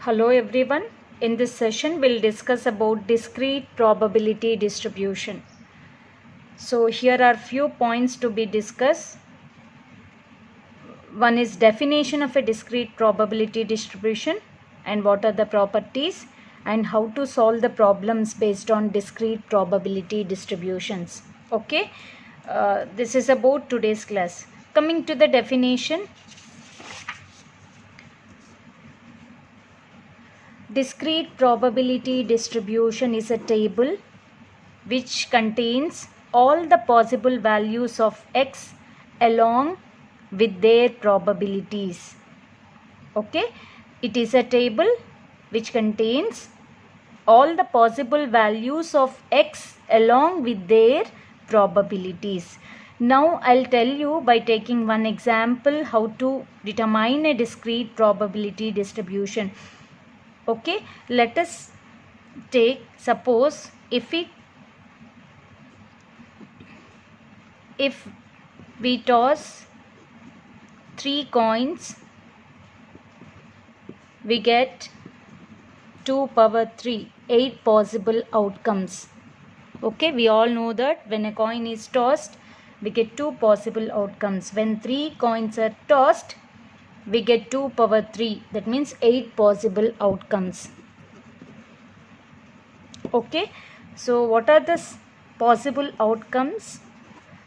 Hello everyone. In this session we'll discuss about discrete probability distribution. So here are few points to be discussed. One is definition of a discrete probability distribution and what are the properties and how to solve the problems based on discrete probability distributions. Okay, this is about today's class. Coming to the definition, discrete probability distribution is a table which contains all the possible values of x along with their probabilities. Okay, it is a table which contains all the possible values of x along with their probabilities. Now I'll tell you by taking one example how to determine a discrete probability distribution. Okay, let us take, suppose if we toss 3 coins, we get 2 power 3, 8 possible outcomes. Okay, we all know that when a coin is tossed, we get 2 possible outcomes. When 3 coins are tossed, we get 2 power 3, that means 8 possible outcomes. Okay, so what are the possible outcomes?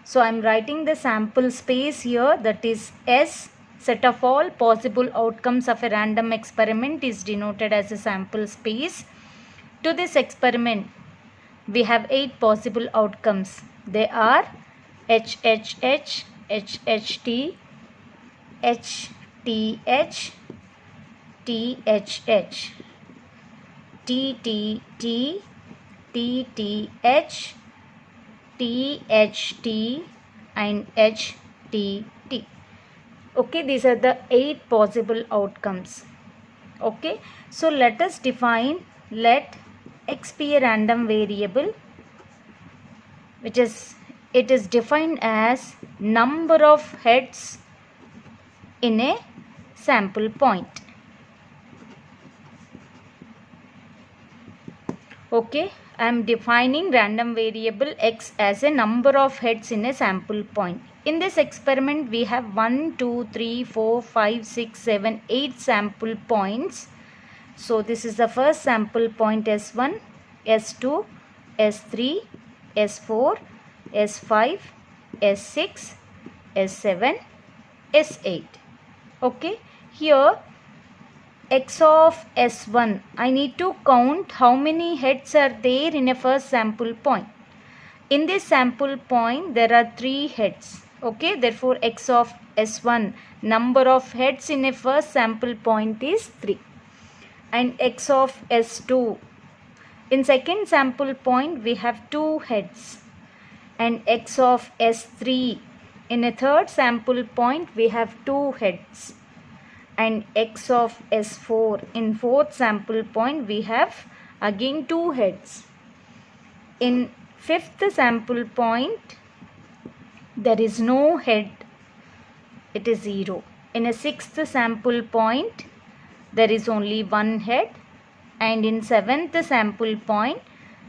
So I am writing the sample space here, that is S. Set of all possible outcomes of a random experiment is denoted as a sample space. To this experiment, we have 8 possible outcomes. They are HHH, HHT, HTH, THH, TTT, TTH, THT and HTT. Okay, these are the 8 possible outcomes. Okay, so let us define, let x be a random variable, which is, it is defined as number of heads in a sample point. Okay, I am defining random variable x as a number of heads in a sample point. In this experiment, we have 1, 2, 3, 4, 5, 6, 7, 8 sample points. So this is the first sample point S1, S2, S3, S4, S5, S6, S7, S8. Okay, here x of S1, I need to count how many heads are there in a first sample point. In this sample point, there are 3 heads. Okay, therefore x of S1, number of heads in a first sample point is 3. And x of S2, in second sample point we have 2 heads. And x of S3, in a third sample point we have 2 heads. And x of S4, in fourth sample point we have again 2 heads. In fifth sample point there is no head, it is 0. In a sixth sample point there is only 1 head, and in seventh sample point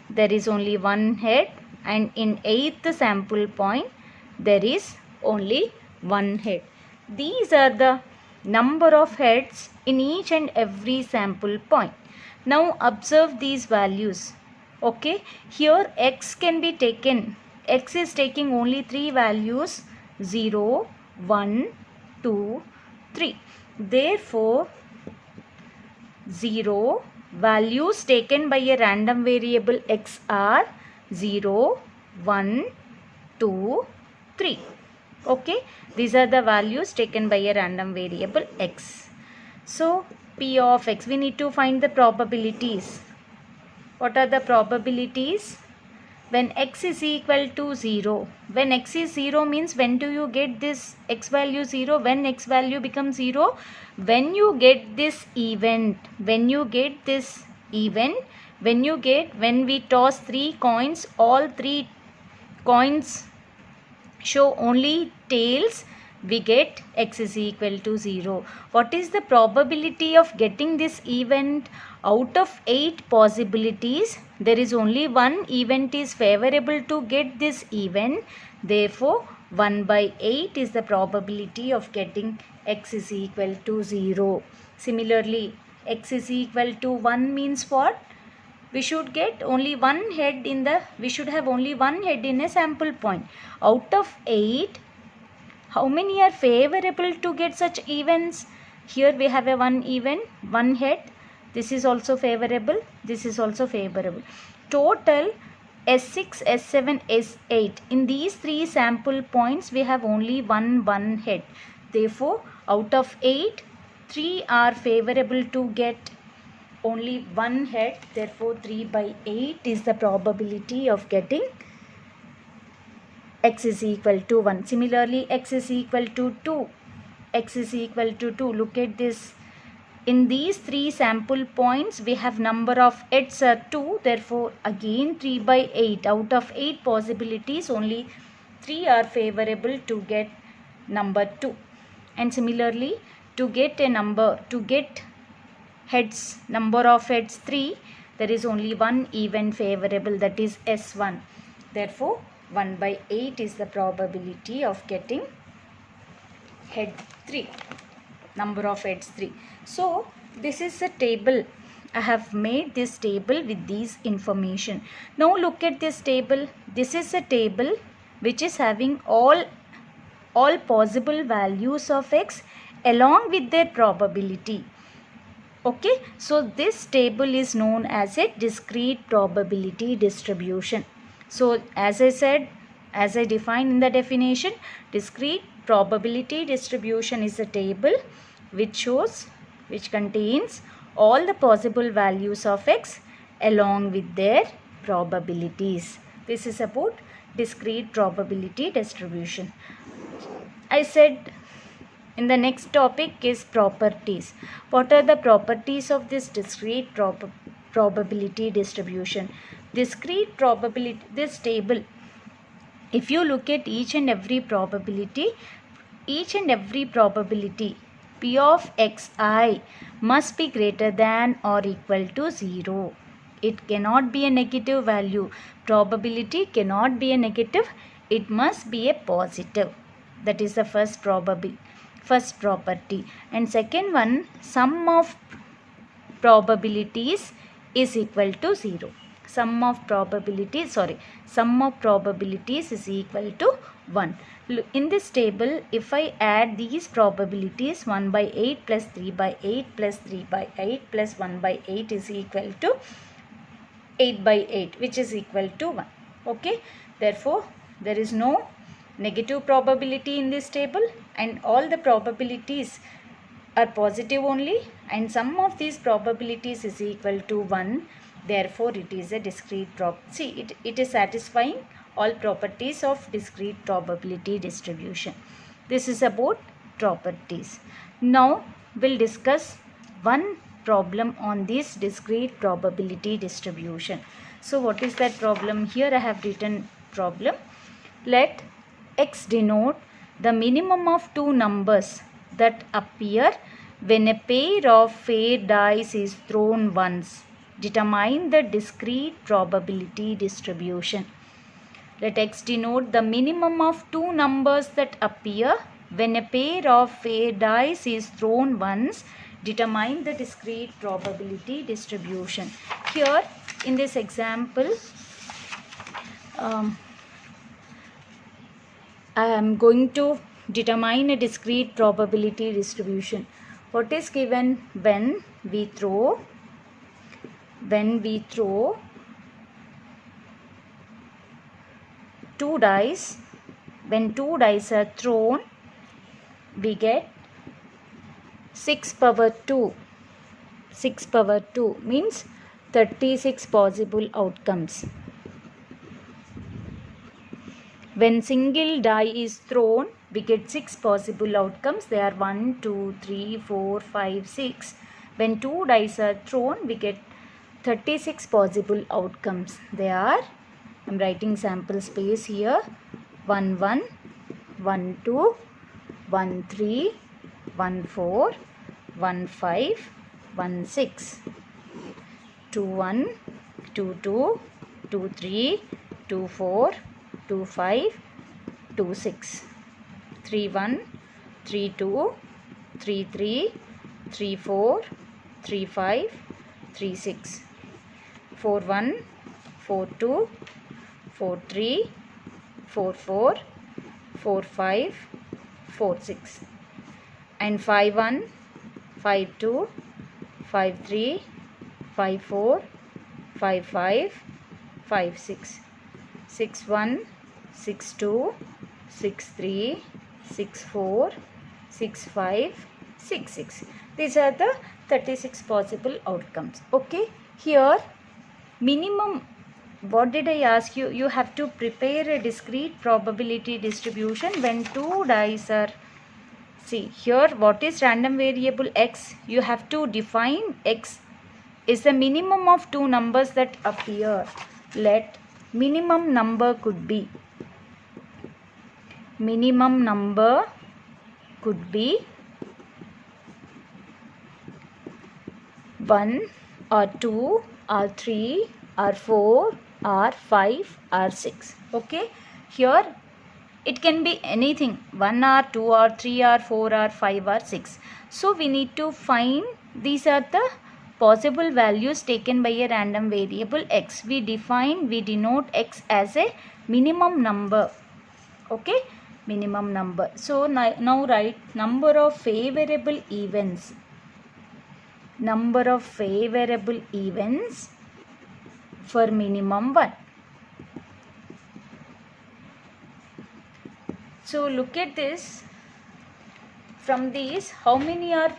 there is only 1 head, and in eighth sample point there is only 1 head. These are the number of heads in each and every sample point. Now observe these values. Okay, here x can be taken, x is taking only 3 values, 0, 1, 2, 3. Therefore 0 values taken by a random variable x are 0, 1, 2, 3. Okay, these are the values taken by a random variable x. So p of x, we need to find the probabilities. What are the probabilities? When x is equal to 0, when x is 0 means when do you get this x value 0? When x value becomes 0? When you get this event, when you get this event, when you get, when we toss 3 coins, all 3 coins show only tails, we get x is equal to 0. What is the probability of getting this event? Out of 8 possibilities, there is only one event is favorable to get this event. Therefore, 1 by 8 is the probability of getting x is equal to 0. Similarly, x is equal to 1 means what? We should get only one head in the, we should have only one head in a sample point. Out of 8, how many are favorable to get such events? Here we have a one event, one head. This is also favorable. This is also favorable. Total S6, S7, S8. In these 3 sample points, we have only one head. Therefore, out of 8, 3 are favorable to get only one head. Therefore, 3 by 8 is the probability of getting x is equal to 1. Similarly, x is equal to 2. X is equal to 2. Look at this. In these 3 sample points, we have number of heads are 2. Therefore, again 3 by 8. Out of 8 possibilities, only 3 are favorable to get number 2. And similarly, to get a number, to get heads, number of heads 3, there is only one event favorable, that is S1. Therefore, 1 by 8 is the probability of getting head 3, number of heads 3. So, this is a table. I have made this table with these information. Now, look at this table. This is a table which is having all possible values of x along with their probability. Okay, so this table is known as a discrete probability distribution. So as I said, as I defined in the definition, discrete probability distribution is a table which contains all the possible values of x along with their probabilities. This is about discrete probability distribution. I said in the next topic is properties. What are the properties of this discrete probability distribution? Discrete probability, this table, if you look at each and every probability p of xi must be greater than or equal to 0. It cannot be a negative value. Probability cannot be a negative. It must be a positive. That is the first property. And second one, sum of probabilities is equal to 0. Sum of probabilities is equal to 1. In this table, if I add these probabilities, 1 by 8 plus 3 by 8 plus 3 by 8 plus 1 by 8 is equal to 8 by 8, which is equal to 1. Okay, therefore there is no negative probability in this table and all the probabilities are positive only, and sum of these probabilities is equal to 1. Therefore, it is a discrete it is satisfying all properties of discrete probability distribution. This is about properties. Now, we'll discuss one problem on this discrete probability distribution. So, what is that problem? Here I have written problem. Let x denote the minimum of two numbers that appear when a pair of fair dice is thrown once. Determine the discrete probability distribution. Let x denote the minimum of two numbers that appear when a pair of fair dice is thrown once. Determine the discrete probability distribution. Here in this example, I am going to determine a discrete probability distribution. What is given when we throw two dice? When two dice are thrown, we get 6 power 2. 6 power 2 means 36 possible outcomes. When single die is thrown, we get 6 possible outcomes. They are 1, 2, 3, 4, 5, 6. When two dice are thrown, we get 36 possible outcomes. They are, I am writing sample space here, 1, 1, 1, 2, 1 3, 1 4, 1 5, 1 6, 2 1, 2 2, 2 3, 2 4, 2 5, 2 6, 3 1, 3 2, 3 3, 3 4, 3 5, 3 6, 4 1, 4 2, 4 3, 4 4, 4 5, 4 6, and 5 1, 5 2, 5 3, 5 4, 5 5, 5 6, 6 1, 6 2, 6 3, 6 4, 6 5, 6 6. These are the 36 possible outcomes. Okay, here minimum, what did I ask you? You have to prepare a discrete probability distribution when two dice are, see here, what is random variable x? You have to define x is the minimum of two numbers that appear. Let minimum number could be 1 or 2 or 3 or 4 or 5 or 6. Okay, here it can be anything, 1 or 2 or 3 or 4 or 5 or 6. So we need to find, these are the possible values taken by a random variable x. We denote x as a minimum number. Okay, minimum number. So now write number of favorable events. Number of favorable events for minimum 1. So look at this. From these, how many are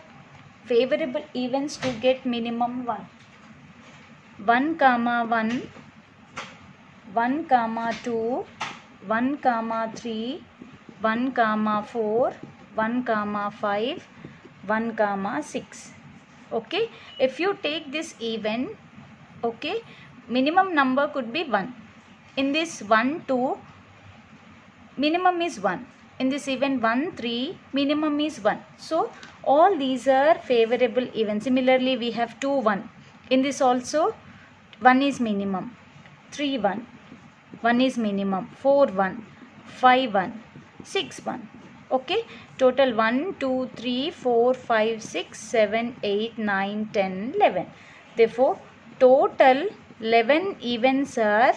favorable events to get minimum 1? 1 comma 1, 1 comma 2, 1 comma 3, 1 comma 4, 1 comma 5, 1 comma 6. Okay, if you take this event, okay, minimum number could be 1. In this 1 2, minimum is 1. In this event 1 3, minimum is 1. So all these are favorable events. Similarly, we have 2 1. In this also 1 is minimum, 3 1, 1 is minimum, 4 1, 5 1, 6 1. Okay, total 1 2 3 4 5 6 7 8 9 10 11. Therefore total 11 events are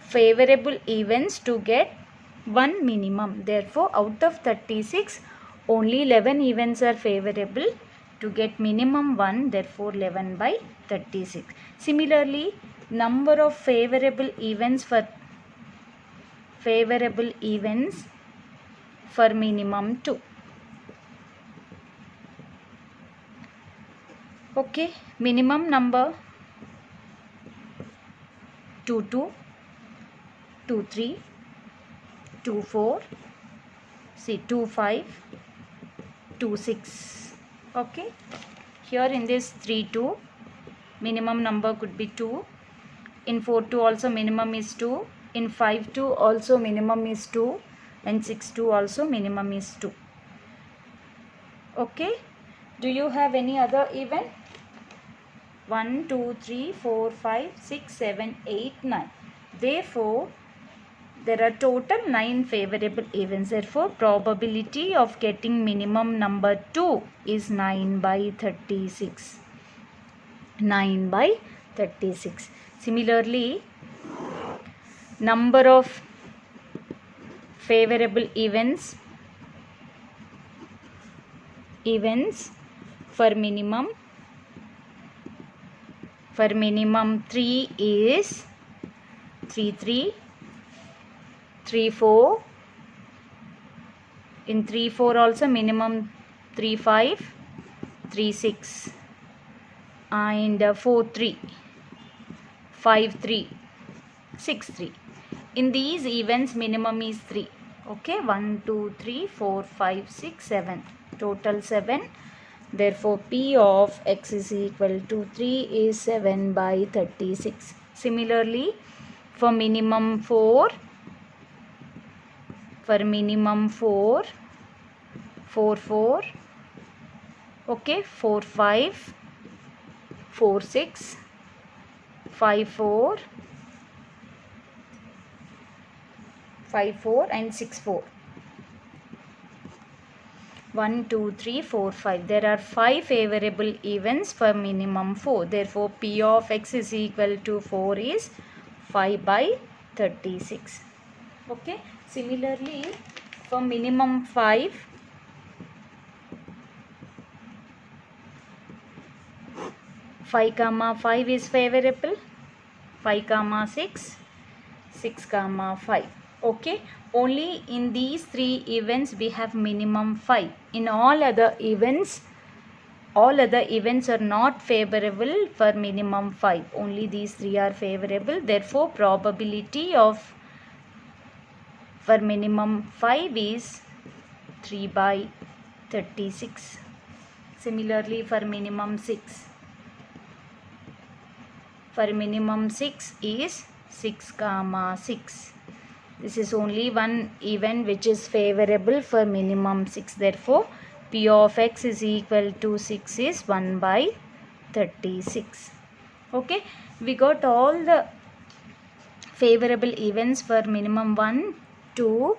favorable events to get 1 minimum. Therefore out of 36, only 11 events are favorable to get minimum 1. Therefore 11 by 36. Similarly, number of favorable events for minimum 2. Okay, minimum number 2 2, 2 3, 2 4, see 2 5, 2 6. Okay, here in this 3 2, minimum number could be 2. In 4 2 also minimum is 2. In 5 2 also minimum is 2. And 6 2 also minimum is 2. Okay, do you have any other event? 1 2 3 4 5 6 7 8 9. Therefore there are total 9 favorable events. Therefore probability of getting minimum number 2 is 9 by 36. 9 by 36. Similarly, number of favorable events for minimum 3 is 3 3, 3 4. In 3 4 also minimum 3 5, 3 6, and 4 3, 5 3, 6 3. In these events minimum is 3. Okay, 1 2 3 4 5 6 7, total 7. Therefore P of x is equal to 3 is 7 by 36. Similarly, for minimum 4, 4 4, okay, 4 5, 4 6, 5 4, 5 4 and 6 4. 1 2 3 4 5. There are 5 favorable events for minimum 4. Therefore, P of x is equal to 4 is 5 by 36. Okay. Similarly, for minimum 5, 5 comma 5 is favorable, 5 comma 6, 6 comma 5. Okay, only in these 3 events we have minimum 5. In all other events are not favorable for minimum 5. Only these 3 are favorable. Therefore, probability of for minimum 5 is 3 by 36. Similarly, for minimum 6. For minimum 6 is 6 comma 6. This is only one event which is favorable for minimum 6. Therefore, P of x is equal to 6 is 1 by 36. Okay, we got all the favorable events for minimum 1, 2,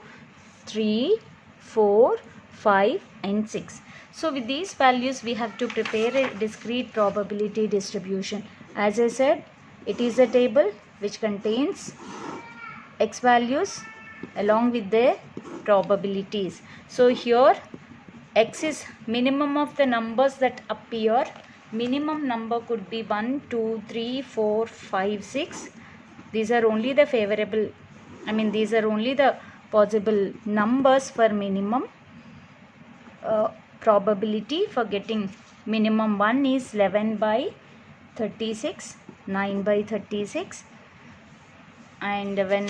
3, 4, 5 and 6. So with these values we have to prepare a discrete probability distribution. As I said, it is a table which contains x values along with their probabilities. So here x is minimum of the numbers that appear. Minimum number could be 1, 2, 3, 4, 5, 6. These are only the favorable, these are only the possible numbers for minimum. Probability for getting minimum 1 is 11 by 36, 9 by 36. And when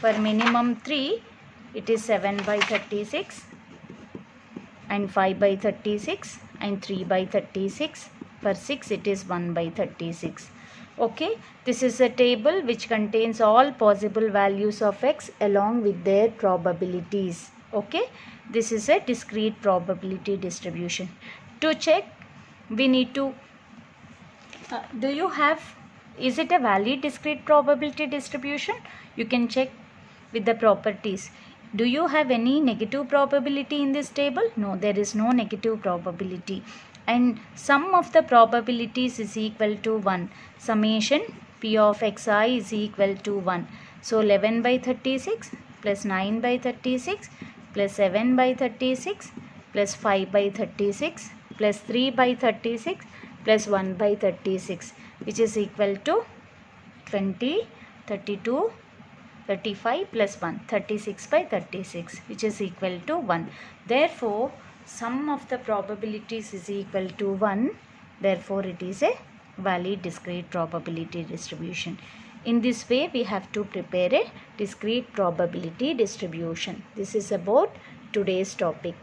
for minimum 3, it is 7 by 36 and 5 by 36 and 3 by 36. For 6, it is 1 by 36. Okay, this is a table which contains all possible values of x along with their probabilities. Okay, this is a discrete probability distribution. To check, we need to is it a valid discrete probability distribution? You can check with the properties. Do you have any negative probability in this table? No, there is no negative probability. And sum of the probabilities is equal to 1. Summation P of xi is equal to 1. So 11 by 36 plus 9 by 36 plus 7 by 36 plus 5 by 36 plus 3 by 36 plus 1 by 36, which is equal to 20, 32, 35 plus 1, 36 by 36, which is equal to 1. Therefore, sum of the probabilities is equal to 1. Therefore, it is a valid discrete probability distribution. In this way, we have to prepare a discrete probability distribution. This is about today's topic.